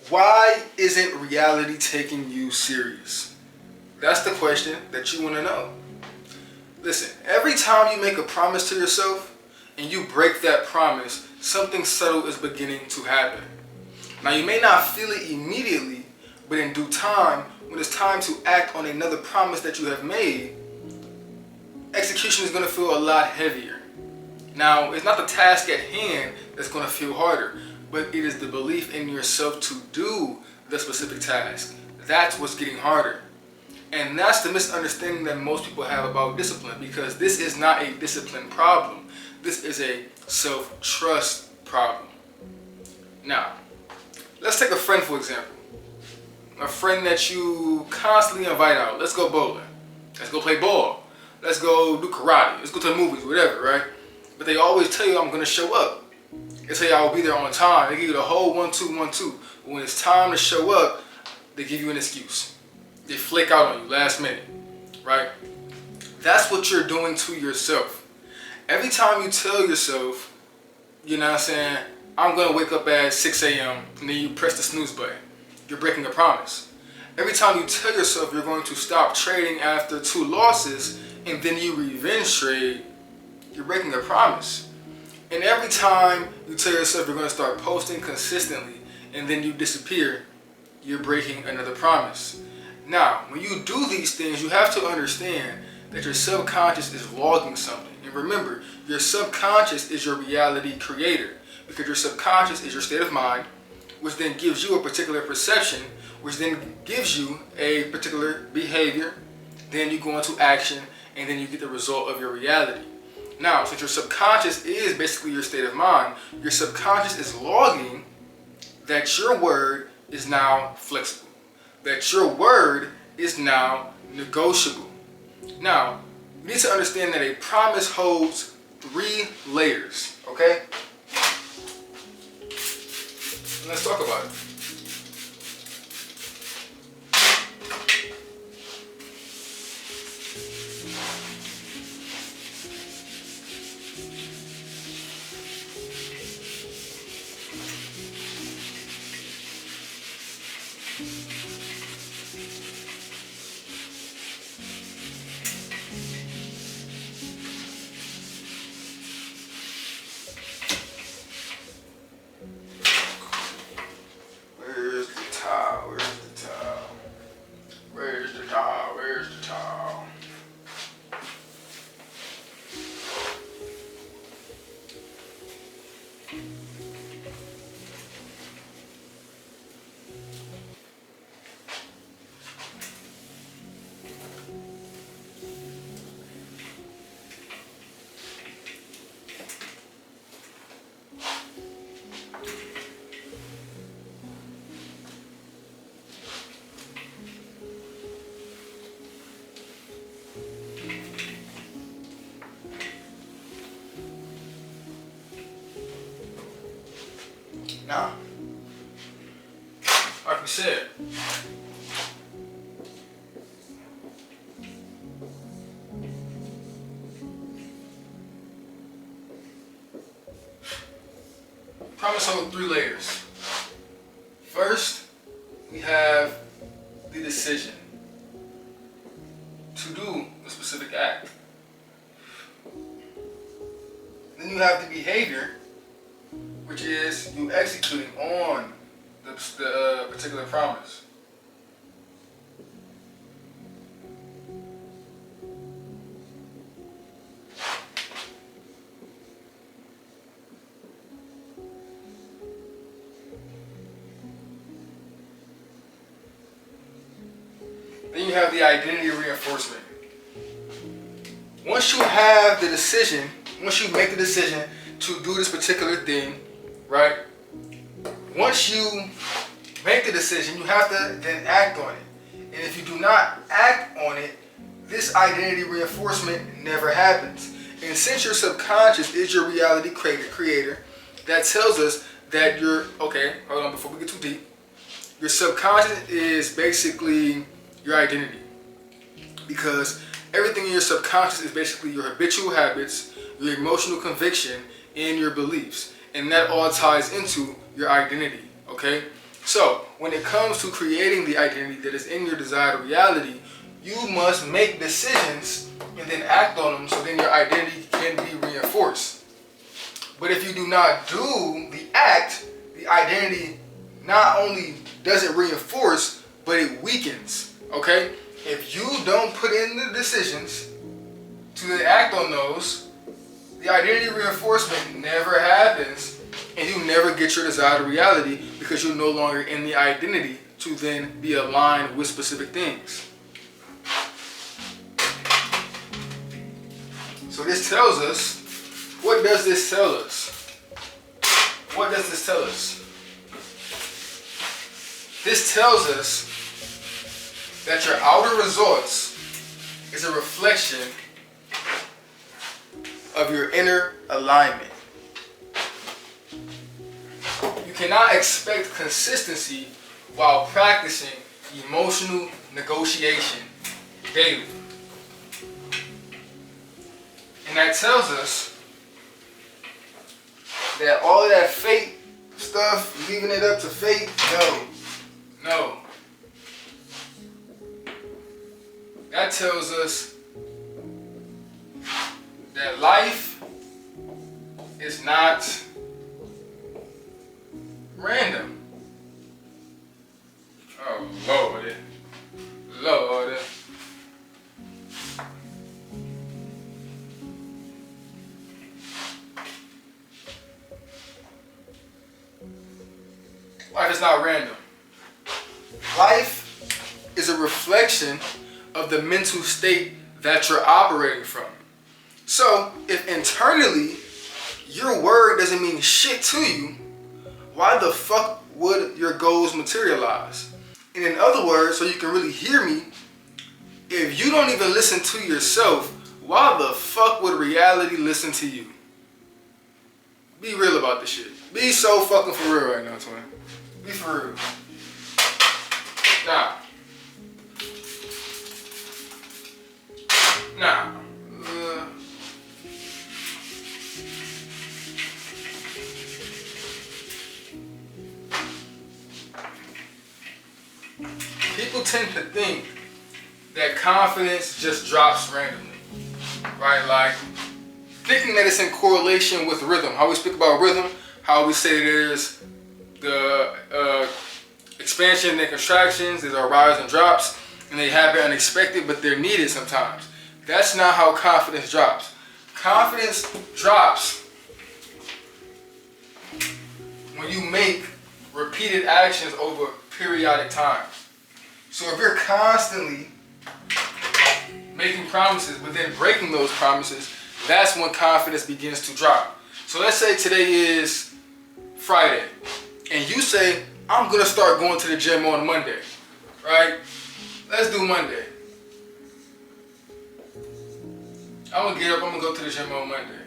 Why isn't reality taking you serious? That's the question that you want to know. Listen, every time you make a promise to yourself and you break that promise, something subtle is beginning to happen. Now, you may not feel it immediately, but in due time, when it's time to act on another promise that you have made, execution is going to feel a lot heavier. Now, it's not the task at hand that's going to feel harder, but it is the belief in yourself to do the specific task. That's what's getting harder. And that's the misunderstanding that most people have about discipline, because this is not a discipline problem. This is a self-trust problem. Now, let's take a friend for example. A friend that you constantly invite out. Let's go bowling. Let's go play ball. Let's go do karate. Let's go to the movies, whatever, right? But they always tell you, I'm going to show up. They say I will be there on time. They give you the whole 1, 2, 1, 2. But when it's time to show up, they give you an excuse. They flake out on you last minute, right? That's what you're doing to yourself. Every time you tell yourself, you know what I'm saying, I'm going to wake up at 6 a.m. and then you press the snooze button, you're breaking a promise. Every time you tell yourself you're going to stop trading after 2 losses and then you revenge trade, you're breaking a promise. And every time you tell yourself you're going to start posting consistently and then you disappear, you're breaking another promise. Now, when you do these things, you have to understand that your subconscious is logging something. And remember, your subconscious is your reality creator, because your subconscious is your state of mind, which then gives you a particular perception, which then gives you a particular behavior. Then you go into action, and then you get the result of your reality. Now, since your subconscious is basically your state of mind, your subconscious is logging that your word is now flexible, that your word is now negotiable. Now, you need to understand that a promise holds 3 layers, okay? Let's talk about it. Now, like we said, promise holds 3 layers. First, we have the decision to do a specific act. Then you have the behavior, which is you executing on the particular promise. Then you have the identity reinforcement. Once you have the decision, once you make the decision to do this particular thing, right? Once you make the decision, you have to then act on it. And if you do not act on it, this identity reinforcement never happens. And since your subconscious is your reality creator, that tells us that okay, hold on before we get too deep. Your subconscious is basically your identity. Because everything in your subconscious is basically your habitual habits, your emotional conviction, and your beliefs. And that all ties into your identity, okay? So when it comes to creating the identity that is in your desired reality, you must make decisions and then act on them so then your identity can be reinforced. But if you do not do the act, the identity not only doesn't reinforce, but it weakens, okay? If you don't put in the decisions to then act on those, the identity reinforcement never happens and you never get your desired reality because you're no longer in the identity to then be aligned with specific things. So this tells us, what does this tell us? What does this tell us? This tells us that your outer results is a reflection of your inner alignment. You cannot expect consistency while practicing emotional negotiation daily. And that tells us that all of that fate stuff, leaving it up to fate, no. That tells us that life is not random. Oh, Lord. Lord. Life is not random. Life is a reflection of the mental state that you're operating from. So, if internally your word doesn't mean shit to you, why the fuck would your goals materialize? And in other words, so you can really hear me, if you don't even listen to yourself, why the fuck would reality listen to you? Be real about this shit. Be so fucking for real right now, twin. Be for real. Nah. People tend to think that confidence just drops randomly, right? Like thinking that it's in correlation with rhythm. How we speak about rhythm, how we say there's the expansion and contractions, there's our rise and drops, and they happen unexpected, but they're needed sometimes. That's not how confidence drops. Confidence drops when you make repeated actions over periodic time. So if you're constantly making promises but then breaking those promises, that's when confidence begins to drop. So let's say today is Friday and you say, I'm gonna start going to the gym on Monday, right? Let's do Monday. I'm gonna get up, I'm gonna go to the gym on Monday.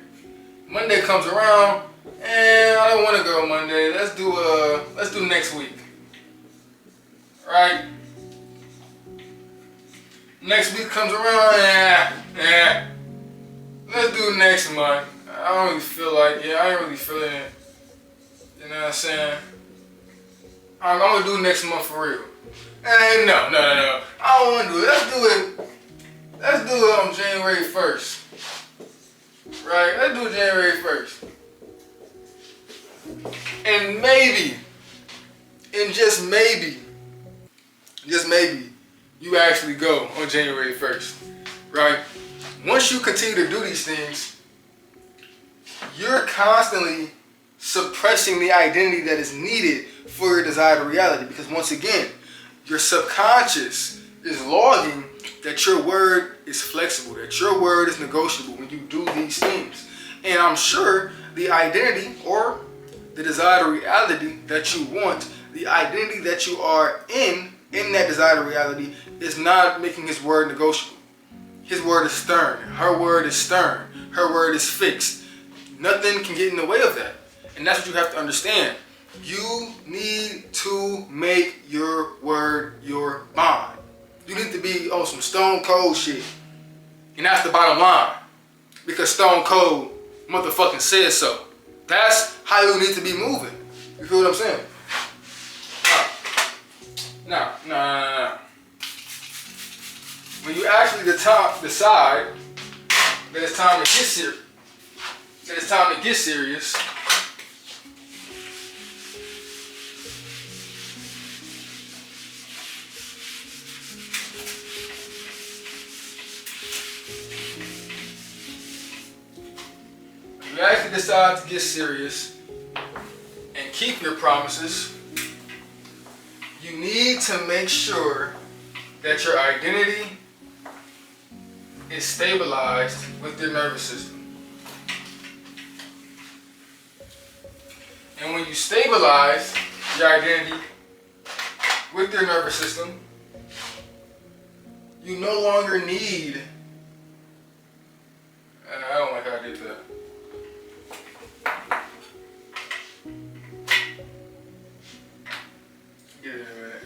Monday comes around and I don't wanna go Monday. Let's do next week. Right? Next week comes around, let's do next month. I don't really feel like it. I ain't really feeling it. You know what I'm saying? I'm gonna do next month for real. And no. I don't wanna do it. Let's do it on January 1st. Right? Let's do it January 1st. And maybe, and just maybe, you actually go on January 1st, right? Once you continue to do these things, you're constantly suppressing the identity that is needed for your desired reality. Because once again, your subconscious is logging that your word is flexible, that your word is negotiable when you do these things. And I'm sure the identity or the desired reality that you want, the identity that you are in that desired reality is not making his word negotiable. His word is stern. Her word is stern. Her word is fixed. Nothing can get in the way of that. And that's what you have to understand. You need to make your word your bond. You need to be on some stone cold shit. And that's the bottom line. Because Stone Cold motherfucking says so. That's how you need to be moving. You feel what I'm saying? All right. No. When you actually decide that it's time to get serious, you actually decide to get serious and keep your promises, you need to make sure that your identity is stabilized with your nervous system. And when you stabilize your identity with your nervous system, you no longer need, and I don't like how I did that. Get it in a minute.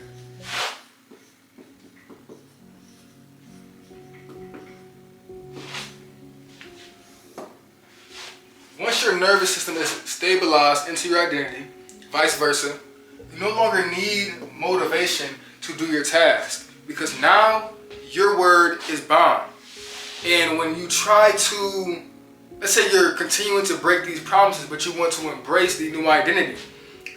Once your nervous system is stabilized into your identity, vice versa, you no longer need motivation to do your task because now your word is bond. And when you try to, let's say you're continuing to break these promises, but you want to embrace the new identity,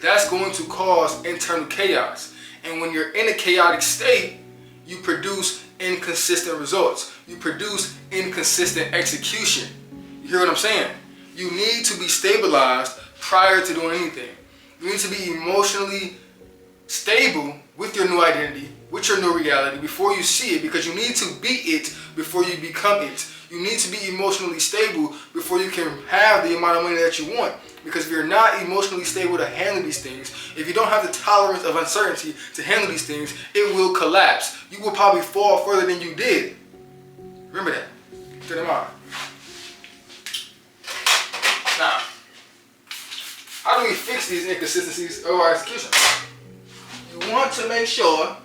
that's going to cause internal chaos. And when you're in a chaotic state, you produce inconsistent results. You produce inconsistent execution. You hear what I'm saying? You need to be stabilized prior to doing anything. You need to be emotionally stable with your new identity, with your new reality before you see it, because you need to be it before you become it. You need to be emotionally stable before you can have the amount of money that you want. Because if you're not emotionally stable to handle these things, if you don't have the tolerance of uncertainty to handle these things, it will collapse. You will probably fall further than you did. Remember that. Keep that in mind. Now, how do we fix these inconsistencies of our execution? You want to make sure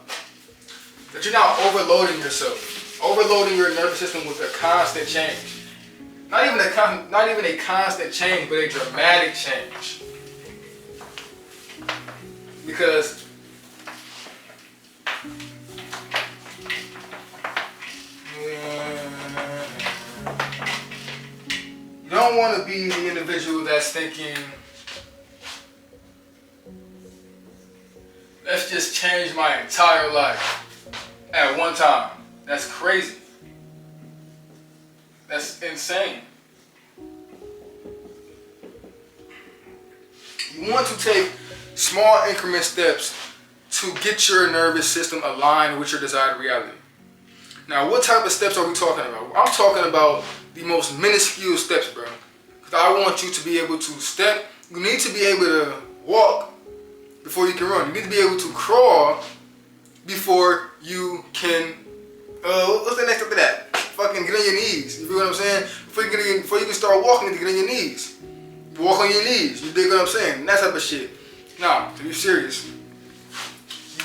that you're not overloading yourself, overloading your nervous system with a constant change. Not even a constant change, but a dramatic change. Because you don't want to be the individual that's thinking, let's just change my entire life at one time. That's crazy. That's insane. You want to take small increment steps to get your nervous system aligned with your desired reality. Now, what type of steps are we talking about? I'm talking about the most minuscule steps, bro. Because I want you to be able to step. You need to be able to walk before you can run. You need to be able to crawl before you can, what's the next step to that? Fucking get on your knees. You feel what I'm saying? Before you can start walking, you need to get on your knees. You walk on your knees. You dig what I'm saying? That type of shit. Now, to be serious,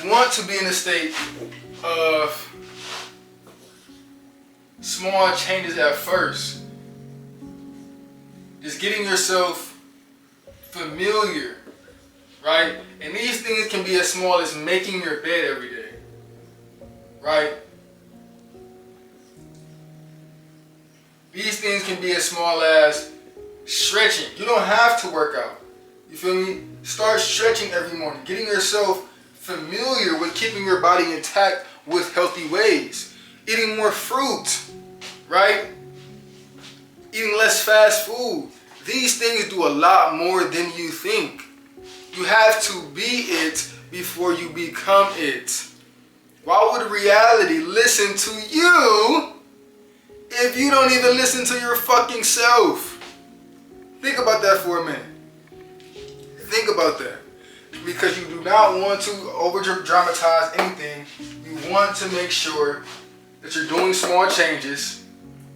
you want to be in a state of small changes at first. Just getting yourself familiar, right? And these things can be as small as making your bed every day, right? These things can be as small as stretching. You don't have to work out. You feel me? Start stretching every morning. Getting yourself familiar with keeping your body intact with healthy ways. Eating more fruit, right? Eating less fast food. These things do a lot more than you think. You have to be it before you become it. Why would reality listen to you if you don't even listen to your fucking self? Think about that for a minute. Think about that. Because you do not want to over-dramatize anything. You want to make sure that you're doing small changes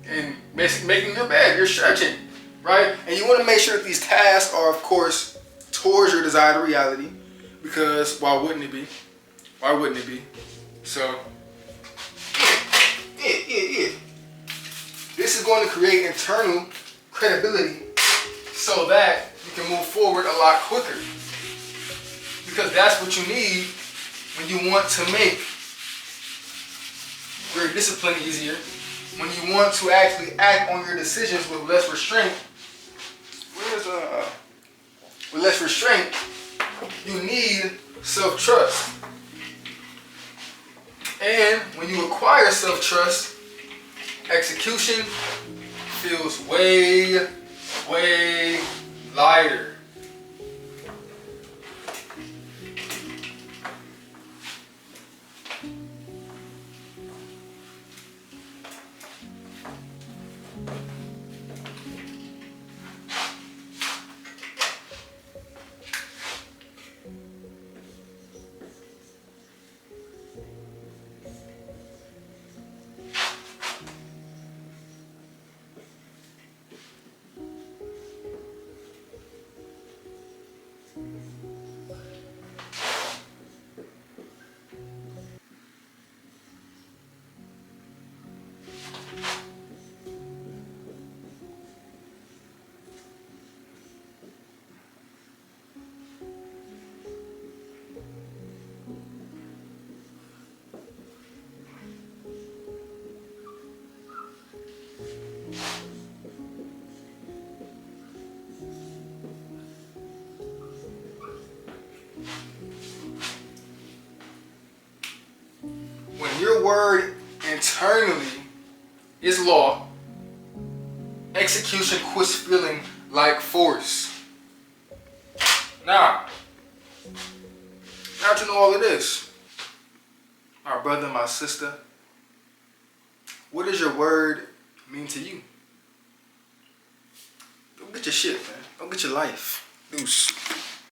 and making your bed, you're stretching, right? And you want to make sure that these tasks are, of course, towards your desired reality. Because why wouldn't it be? Why wouldn't it be? So, yeah. This is going to create internal credibility so that you can move forward a lot quicker. Because that's what you need when you want to make your discipline easier, when you want to actually act on your decisions with less restraint, you need self-trust. And when you acquire self-trust, execution feels way, way lighter. When your word internally is law, execution quits feeling like force. Now that you know all of this, my brother, my sister, what does your word mean to you? Go get your shit, man. Go get your life. Deuce.